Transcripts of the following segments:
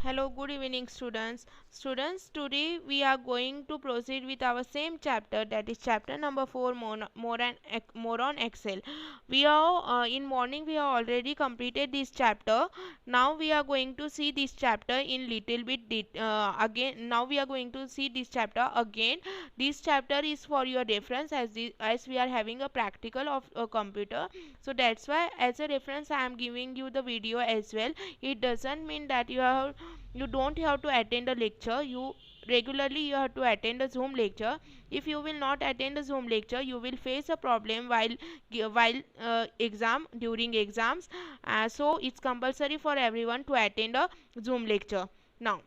Hello, good evening, students. Students, today we are going to proceed with our same chapter, that is chapter number 4, more on Excel. We are in morning we have already completed this chapter. Now we are going to see this chapter in little bit again. Now we are going to see this chapter again. This chapter is for your reference as we are having a practical of a computer. So that's why as a reference I am giving you the video as well. It doesn't mean that you don't have to attend a lecture. You have to attend a Zoom lecture. If you will not attend a Zoom lecture, you will face a problem while exam during exams. So it's compulsory for everyone to attend a Zoom lecture. Now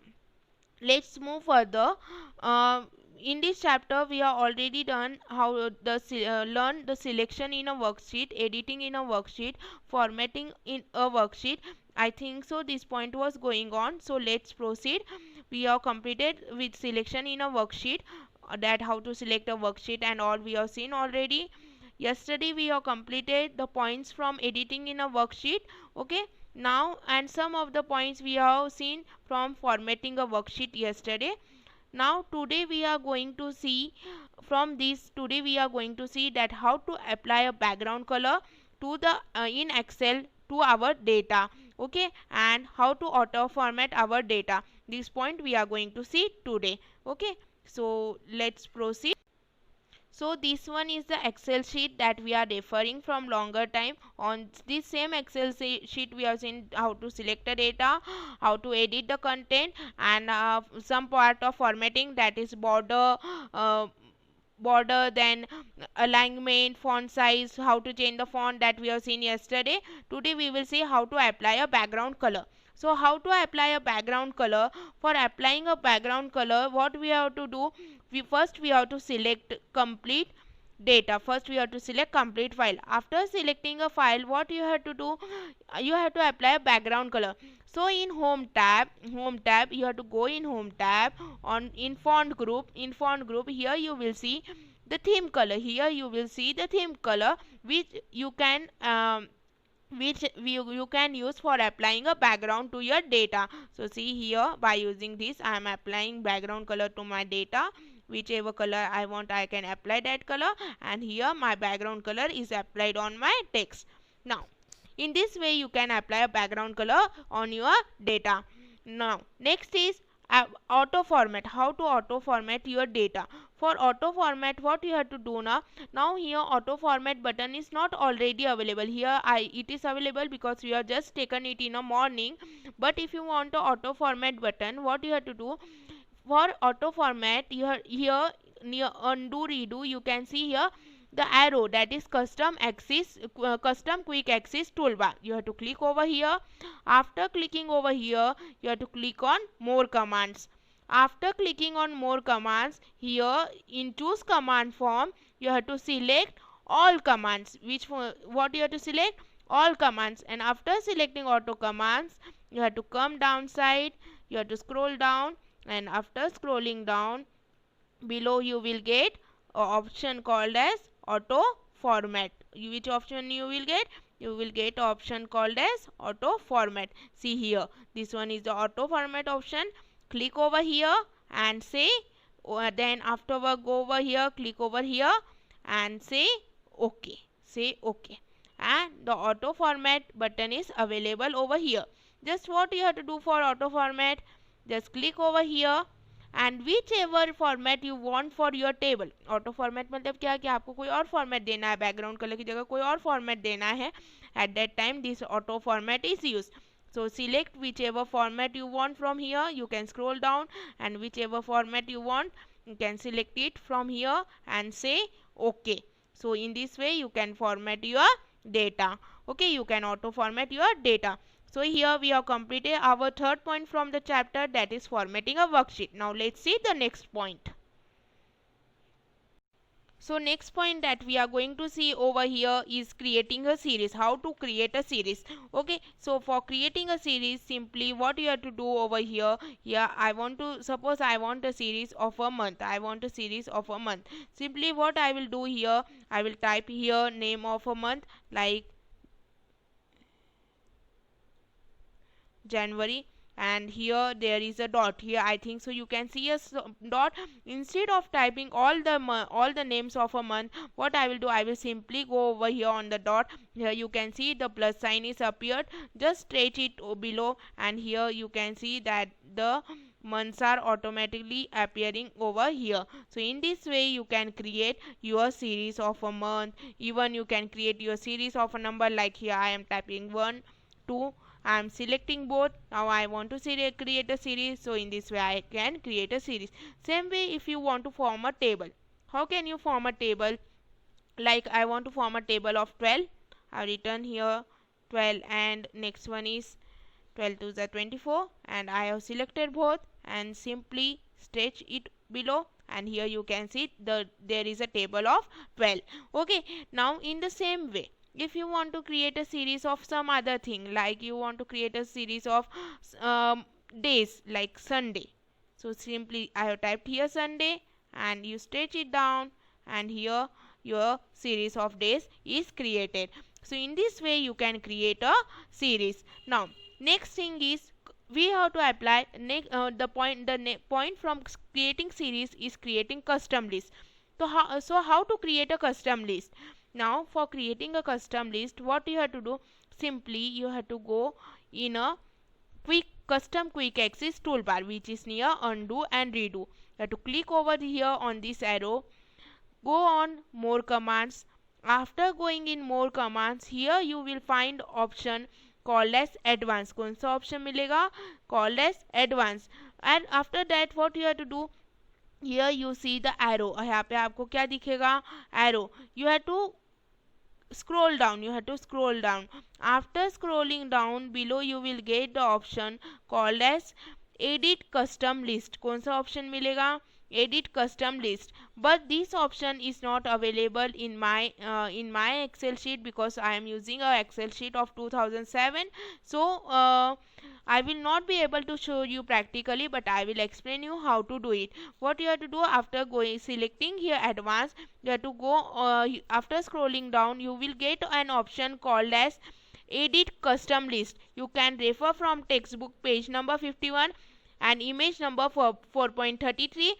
let's move further. uh, in this chapter we are already done how learn the selection in a worksheet, editing in a worksheet, formatting in a worksheet. I think so this point was going on, so let's proceed. We are completed with selection in a worksheet, that how to select a worksheet and all we have seen already. Yesterday we have completed the points from editing in a worksheet. Okay, now and some of the points we have seen from formatting a worksheet yesterday. Now today we are going to see today we are going to see that how to apply a background color to the in Excel to our data. Okay, and how to auto format our data. This point we are going to see today. Okay, so let's proceed. So this one is the Excel sheet that we are referring from longer time. On this same Excel sheet we have seen how to select the data, how to edit the content, and some part of formatting, that is uh, border, then alignment, font size, how to change the font, that we have seen yesterday. Today we will see how to apply a background color. So how to apply a background color? For applying a background color, what we have to do, we have to select complete data. First we have to select complete file. After selecting a file, what you have to do, you have to apply a background color. So in home tab you have to go in home tab. On in font group, here you will see the theme color. Here you will see the theme color which you can use for applying a background to your data. So see here, by using this I am applying background color to my data. Whichever color I want, I can apply that color, and here my background color is applied on my text. Now in this way you can apply a background color on your data. Now next is auto format. How to auto format your data? For auto format, what you have to do now here auto format button is not already available here. It is available because we have just taken it in a morning. But if you want to auto format button, what you have to do, for auto format, you are here near undo redo, you can see here the arrow, that is custom quick access toolbar. You have to click over here. After clicking over here, you have to click on more commands. After clicking on more commands, here in choose command form, you have to select all commands. What you have to select? All commands. And after selecting auto commands, you have to come downside, you have to scroll down, and after scrolling down, below you will get a option called as auto format. Which option you will get? You will get option called as auto format. See here, this one is the auto format option. Click over here and say, then afterward go over here, click over here and say OK. Say OK, and the auto format button is available over here. Just what you have to do for auto format, just click over here and whichever format you want for your table. auto format मतलब क्या है कि आपको कोई और format देना है, background color की जगह कोई और format देना है. At that time this auto format is used. So select whichever format you want from here. You can scroll down, and whichever format you want, you can select it from here and say OK. So in this way you can format your data. Okay, you can auto format your data. So here we have completed our third point from the chapter, that is formatting a worksheet. Now let's see the next point. So next point that we are going to see over here is creating a series. How to create a series? Okay, so for creating a series, simply what you have to do over here, suppose I want a series of a month. Simply what I will do here, I will type here name of a month like January. and here there is a dot. Here I think so you can see a dot. Instead of typing all the names of a month, what I will do, I will simply go over here on the dot. Here you can see the plus sign is appeared. Just stretch it below, and here you can see that the months are automatically appearing over here. So in this way you can create your series of a month. Even you can create your series of a number, like here I am typing 1 2. I am selecting both. Now I want to create a series, so in this way I can create a series. Same way, if you want to form a table, how can you form a table? Like I want to form a table of 12. I written here 12, and next one is 12 to the 24, and I have selected both and simply stretch it below, and here you can see there is a table of 12. Okay, now in the same way, if you want to create a series of some other thing, like you want to create a series of days like Sunday, so simply I have typed here Sunday, and you stretch it down, and here your series of days is created. So in this way you can create a series. Now next thing is, we have to apply the point from creating series is creating custom list. So how to create a custom list? Now for creating a custom list, what you have to do, simply you have to go in a custom quick access toolbar, which is near undo and redo. You have to click over here on this arrow, go on more commands. After going in more commands, here you will find option called as advanced. कौन सा option मिलेगा? Called as advanced. And after that what you have to do, here you see the arrow. यहाँ पे आपको क्या दिखेगा? Arrow. You have to scroll down. You have to scroll down. After scrolling down, below you will get the option called as edit custom list. कौन सा option मिलेगा? Edit custom list. But this option is not available in my Excel sheet, because I am using a Excel sheet of 2007. So I will not be able to show you practically, but I will explain you how to do it. What you have to do, after selecting here advanced, you have to go after scrolling down, you will get an option called as edit custom list. You can refer from textbook page number 51 and image number 4.33.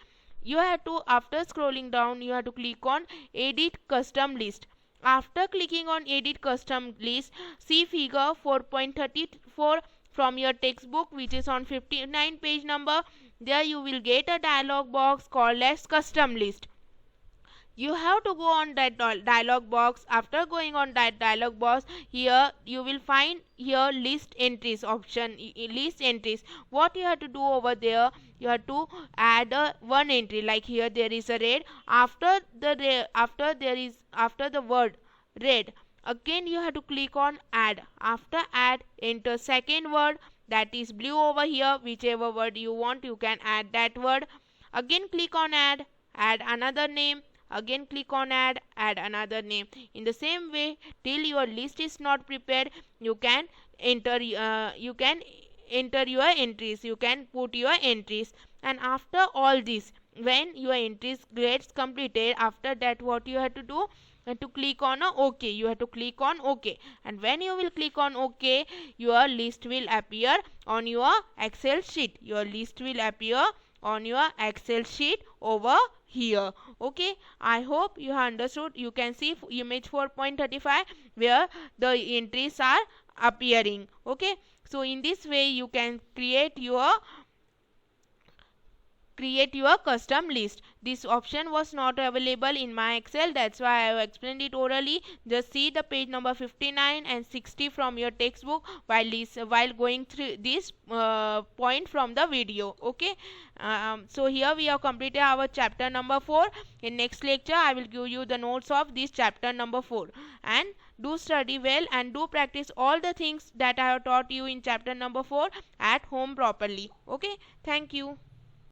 You have to, after scrolling down, you have to click on edit custom list. After clicking on edit custom list, see figure 4.34 from your textbook, which is on 59 page number. There you will get a dialog box called as custom list. You have to go on that dialog box. After going on that dialog box, here you will find here list entries option, list entries. What you have to do over there, you have to add one entry. Like here there is a red. After the word red, again you have to click on add. After add, enter second word, that is blue over here. Whichever word you want, you can add that word. Again click on add another name. Again click on add another name. In the same way, till your list is not prepared, you can enter your entries. You can put your entries. And after all this, when your entries gets completed, after that what you have to do, to click on OK. You have to click on OK, and when you will click on OK, your list will appear on your Excel sheet. Your list will appear on your Excel sheet over here. Okay, I hope you have understood. You can see image 4.35 where the entries are appearing. Okay, so in this way you can create your custom list. This option was not available in my Excel, that's why I have explained it orally. Just see the page number 59 and 60 from your textbook while going through this point from the video. Okay, so here we have completed our chapter number 4. In next lecture I will give you the notes of this chapter number 4, and do study well and do practice all the things that I have taught you in chapter number 4 at home properly. Okay, thank you.